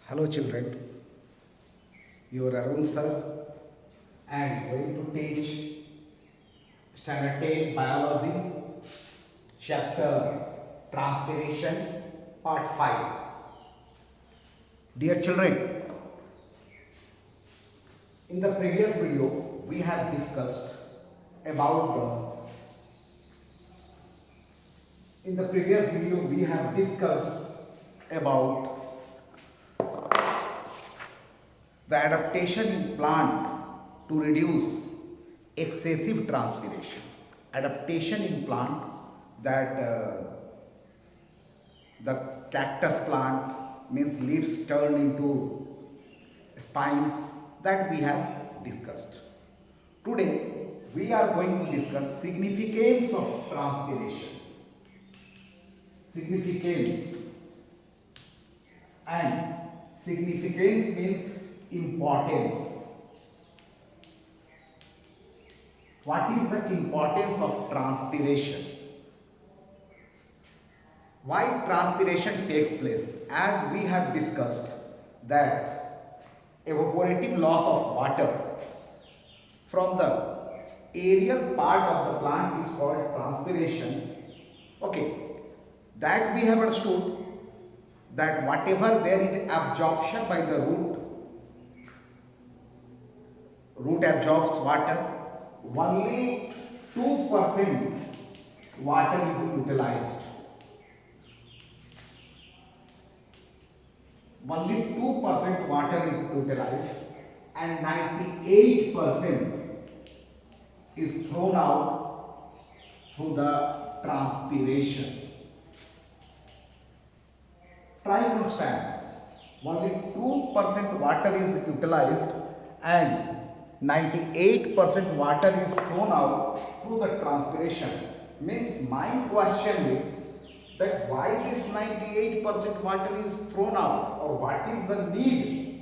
Hello children, your Arun sir and going to teach standard 10 biology chapter transpiration part 5. Dear children, in the previous video we have discussed about about the adaptation in plant to reduce excessive transpiration. Adaptation in plant that the cactus plant means leaves turn into spines that we have discussed. Today we are going to discuss significance of transpiration. Significance, and significance means importance. What is the importance of transpiration? Why transpiration takes place? As we have discussed that evaporative loss of water from the aerial part of the plant is called transpiration. Okay, that we have understood that whatever there is absorption by the root absorbs water, only 2% water is utilized. Only 2% water is utilized and 98% is thrown out through the transpiration. Try to understand. Only 2% water is utilized and 98% water is thrown out through the transpiration. Means my question is that why this 98% water is thrown out, or what is the need?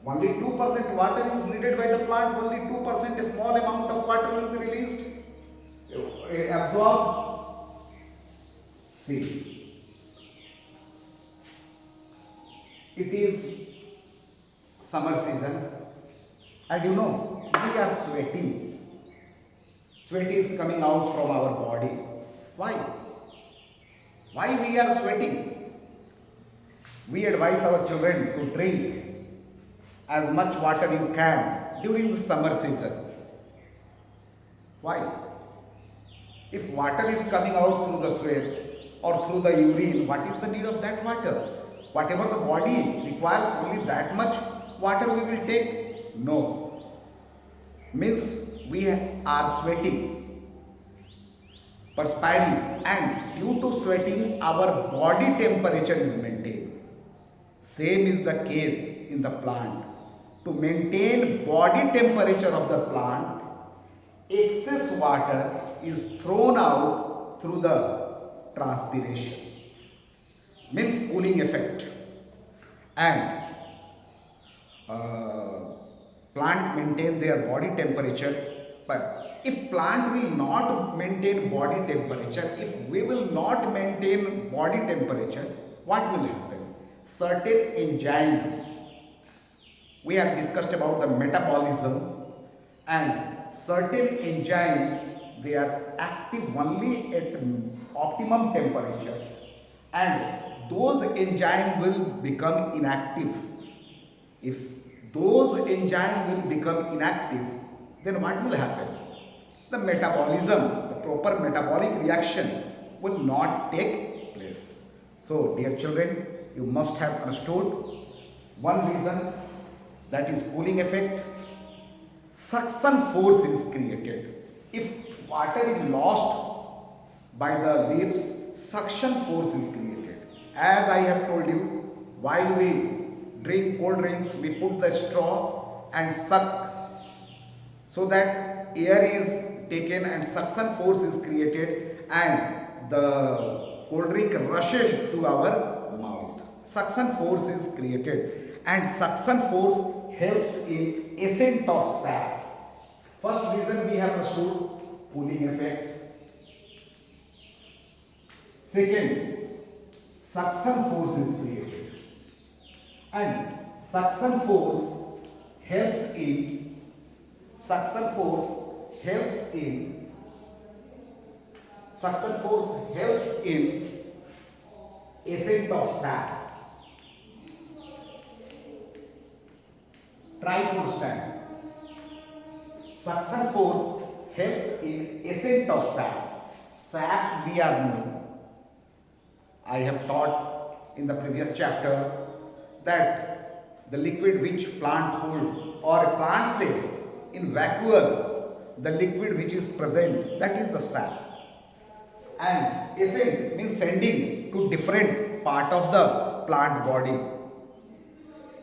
Only 2% water is needed by the plant, only 2% a small amount of water will be released, absorbed. See, it is summer season and you know we are sweating. Sweat is coming out from our body. Why? Why we are sweating? We advise our children to drink as much water you can during the summer season. Why? If water is coming out through the sweat or through the urine, what is the need of that water? Whatever the body requires, only that much water we will take? No. Means we are sweating, perspiring, and due to sweating our body temperature is maintained. Same is the case in the plant. To maintain body temperature of the plant, excess water is thrown out through the transpiration. Means cooling effect. And plant maintain their body temperature. But if plant will not maintain body temperature, if we will not maintain body temperature, what will happen? Certain enzymes, we have discussed about the metabolism, and certain enzymes, they are active only at optimum temperature, and those enzymes will become inactive. If those enzymes will become inactive, then what will happen? The metabolism, the proper metabolic reaction will not take place. So, dear children, you must have understood one reason, that is cooling effect. Suction force is created. If water is lost by the leaves, suction force is created. As I have told you, while we drink cold drinks, we put the straw and suck, so that air is taken and suction force is created and the cold drink rushes to our mouth. Suction force is created and suction force helps in ascent of sap. First reason we have understood, cooling effect. Second, suction force is created. and suction force helps in suction force helps in suction force helps in ascent of sap. Try to understand. Suction force helps in ascent of sap. Sap we are knowing. I have taught in the previous chapter that the liquid which plant hold or a plant cell in vacuole, the liquid which is present, that is the sap. And ascent means sending to different part of the plant body.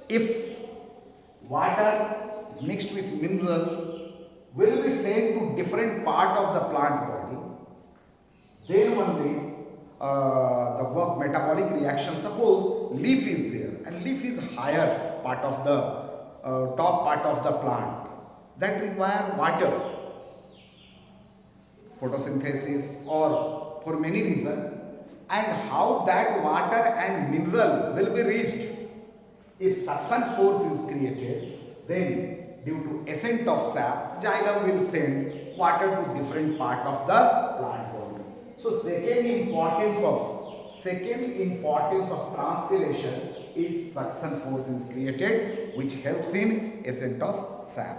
If water mixed with mineral will be sent to different part of the plant body, then only the work metabolic reaction. Suppose leaf is there and leaf is higher part of the top part of the plant, that require water, photosynthesis or for many reasons, and how that water and mineral will be reached. If suction force is created, then due to ascent of sap, xylem will send water to different part of the plant body. So second importance of transpiration is suction force is created, which helps in ascent of sap.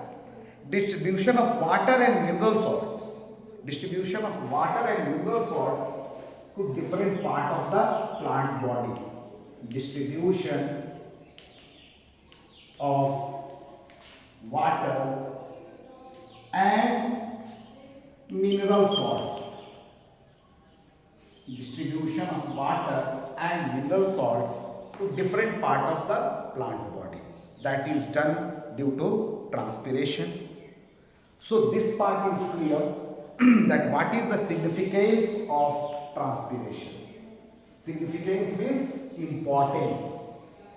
Distribution of water and mineral salts. Distribution of water and mineral salts to different part of the plant body. Distribution of water and mineral salts. Distribution of water and mineral salts to different part of the plant body. That is done due to transpiration. So this part is clear that what is the significance of transpiration. Significance means importance.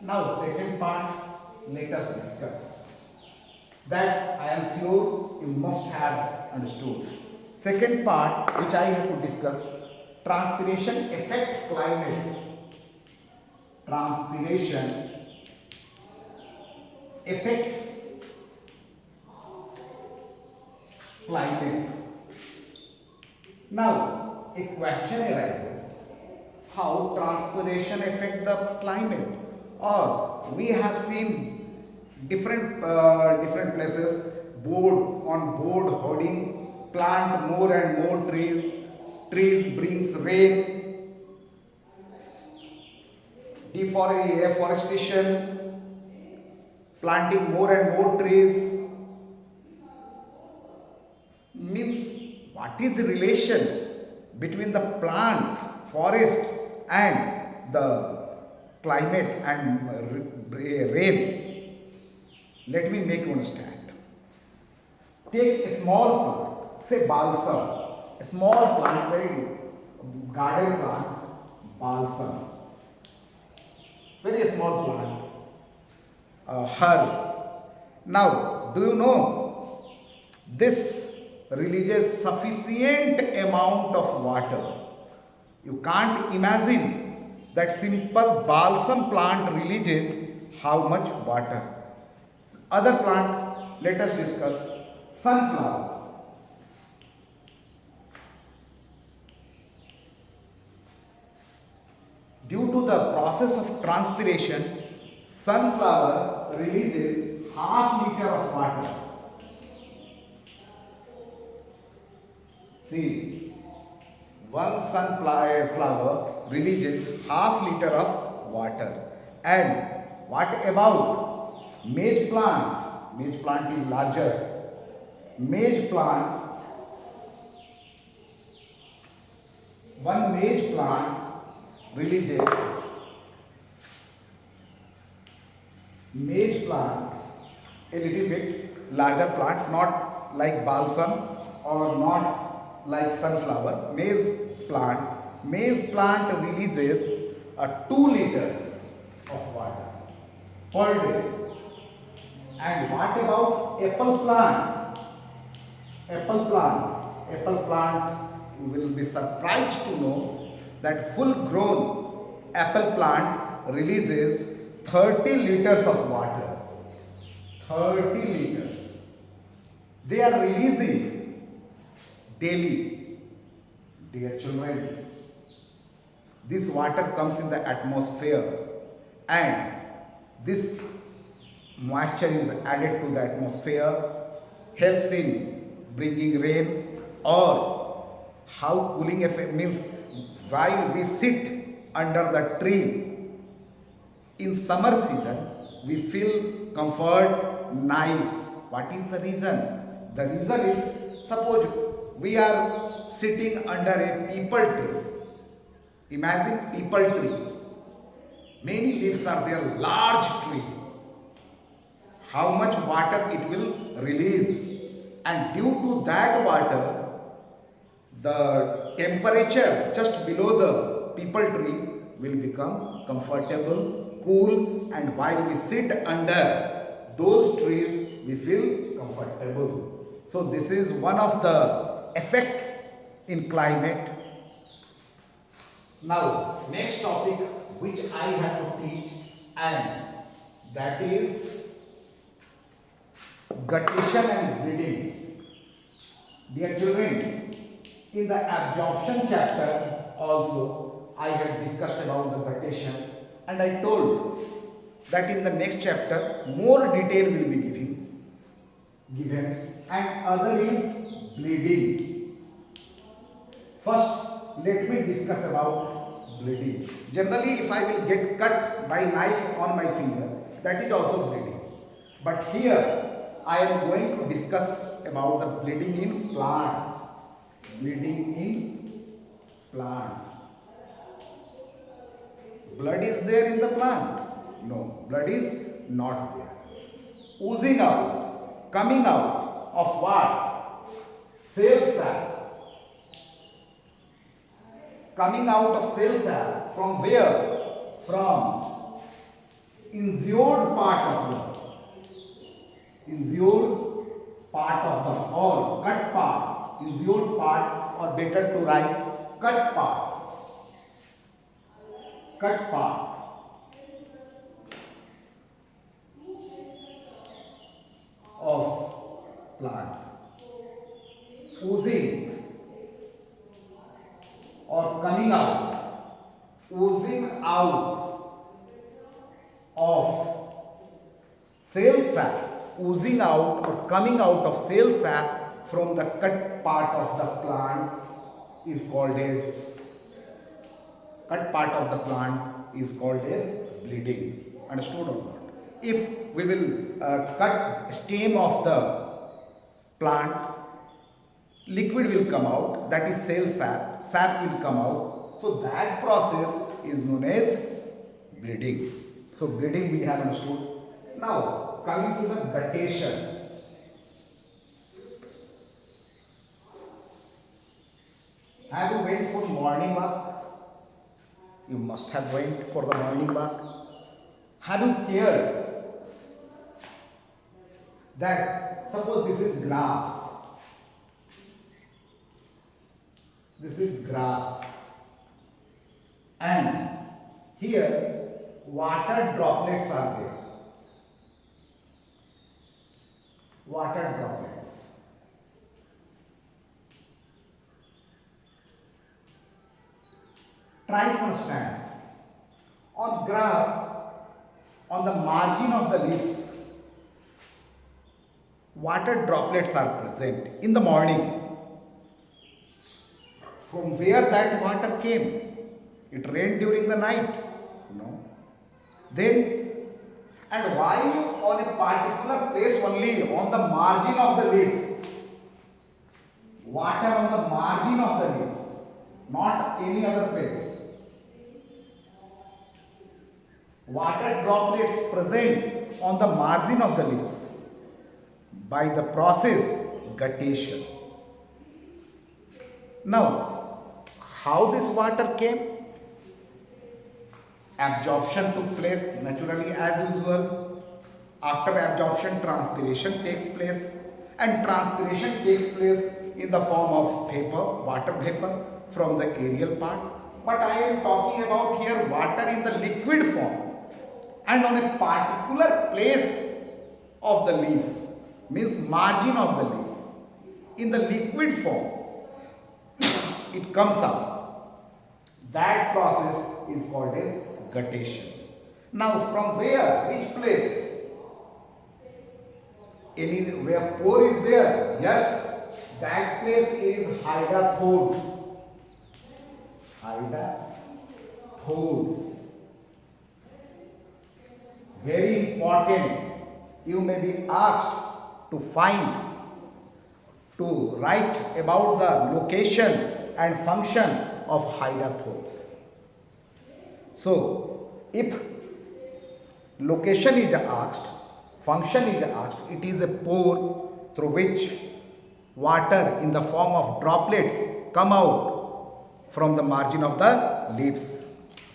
Now second part, let us discuss. That I am sure you must have understood. Second part which I have to discuss, transpiration affect climate. Transpiration affect climate. Now a question arises, how transpiration affect the climate? Or we have seen different places, board hoarding, plant more and more trees brings rain, deforestation, planting more and more trees. Means what is the relation between the plant, forest and the climate and rain? Let me make you understand. Take a small plant, say balsam, a small plant, very good, garden plant, balsam, very small plant, herb. Now, do you know this releases sufficient amount of water? You can't imagine that simple balsam plant releases how much water. Other plant, let us discuss. Sunflower. Due to the process of transpiration, sunflower releases half liter of water. See, one sunflower releases half liter of water. And what about maize plant? Maize plant is larger. Maize plant, one maize plant releases, maize plant, a little bit larger plant, not like balsam or not like sunflower. Maize plant releases 2 liters of water per day. And what about apple plant? Apple plant, you will be surprised to know that full grown apple plant releases 30 liters of water, 30 liters, they are releasing daily. Dear children, this water comes in the atmosphere and this moisture is added to the atmosphere, helps in bringing rain, or how cooling effect means while we sit under the tree in summer season we feel comfort, nice. What is the reason? The reason is, suppose we are sitting under a peepal tree. Imagine peepal tree. Many leaves are there, large tree. How much water it will release, and due to that water, the temperature just below the peepal tree will become comfortable, cool, and while we sit under those trees, we feel comfortable. So this is one of the effect in climate. Now, next topic which I have to teach, and that is guttation and bleeding. Dear children, in the absorption chapter also I have discussed about the guttation, and I told that in the next chapter more detail will be given, and other is bleeding. First, let me discuss about bleeding. Generally, if I will get cut by knife on my finger, that is also bleeding. But here I am going to discuss about the bleeding in plants. Bleeding in plants. Blood is there in the plant? No, blood is not there. Oozing out, coming out of what? Cell sac. Coming out of cell sac from where? From injured part of the or cut part, injured part, or better to write cut part, of plant. Oozing or coming out, oozing out of cell sac, oozing out or coming out of cell sac from the cut part of the plant is called as bleeding. Understood or not? If we will cut stem of the plant, liquid will come out, that is cell sap will come out. So that process is known as bleeding. So bleeding we have understood. Now coming to the guttation. Have you went for morning walk? You must have went for the morning walk. Have you cared that suppose this is grass? This is grass, and here water droplets are there. Water droplets. Try to understand. On grass, on the margin of the leaves, water droplets are present in the morning. From where that water came? It rained during the night? No. Then, and why on a particular place only, on the margin of the leaves? Water on the margin of the leaves, not any other place. Water droplets present on the margin of the leaves by the process guttation. Now, how this water came? Absorption took place naturally as usual. After absorption, transpiration takes place, and transpiration takes place in the form of vapor, water vapor from the aerial part. But I am talking about here water in the liquid form. and on a particular place of the leaf, means margin of the leaf, in the liquid form, it comes out. That process is called as guttation. Now from where, which place? Where pore is there? Yes, that place is hydrathodes. Hydrathodes. Very important. You may be asked to write about the location and function of hydrathodes. So, if location is asked, function is asked, it is a pore through which water in the form of droplets come out from the margin of the leaves.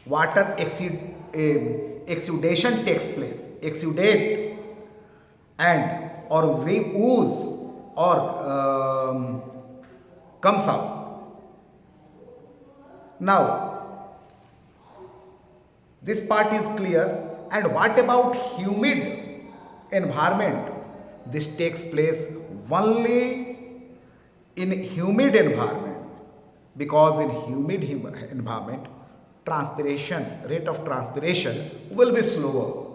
Water exudation takes place, exudate, and or we ooze or comes out. Now, this part is clear. And what about humid environment? This takes place only in humid environment, because in humid environment, rate of transpiration will be slower.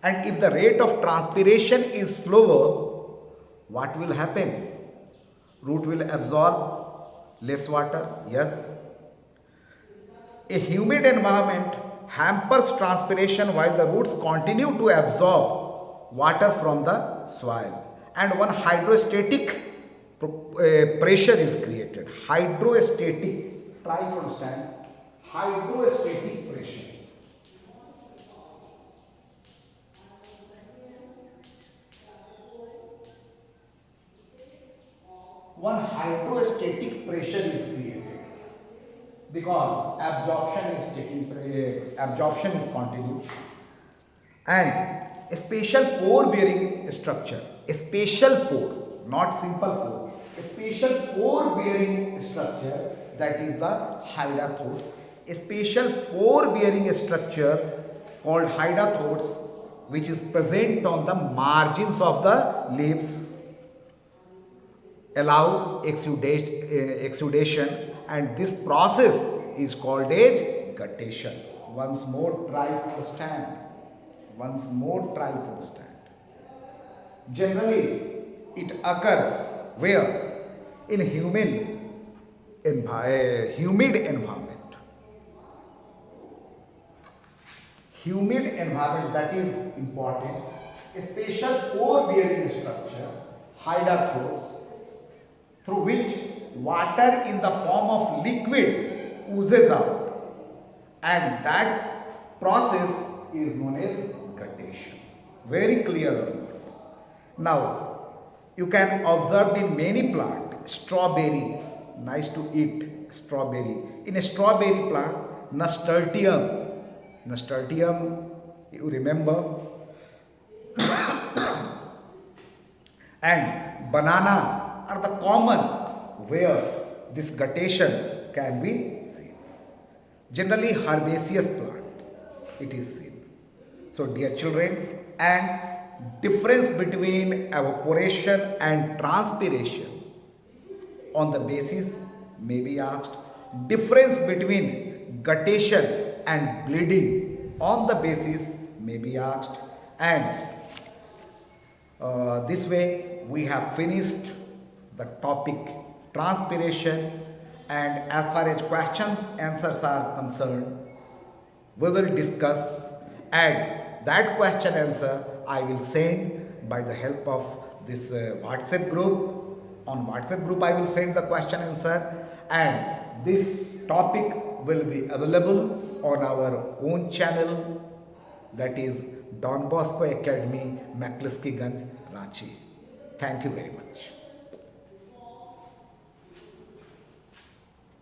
And if the rate of transpiration is slower, what will happen? Root will absorb less water. Yes. A humid environment hampers transpiration while the roots continue to absorb water from the soil. And one hydrostatic pressure is created. Hydrostatic, try to understand, hydrostatic pressure. One hydrostatic pressure is created because absorption is continued, and a special pore bearing structure, a special pore, not simple pore, a special pore bearing structure, that is the hydrathodes. A special pore bearing structure called hydrathodes, which is present on the margins of the leaves, allow exudation, and this process is called as guttation. Once more try to understand. Generally, it occurs where? In humid environment. Humid environment, that is important. A special pore bearing structure, hydrathodes, through which water in the form of liquid oozes out, and that process is known as guttation. Very clear. Now, you can observe in many plants, strawberry, nice to eat strawberry. In a strawberry plant, nasturtium, you remember, and banana are the common where this guttation can be seen. Generally herbaceous plant it is seen. So dear children, and difference between evaporation and transpiration on the basis may be asked. Difference between guttation and bleeding on the basis may be asked. And this way we have finished the topic transpiration, and as far as questions answers are concerned, we will discuss, and that question answer I will send by the help of this WhatsApp group. On WhatsApp group I will send the question answer, and this topic will be available on our own channel, that is Don Bosco Academy, Makliski Ganj, Ranchi. Thank you very much.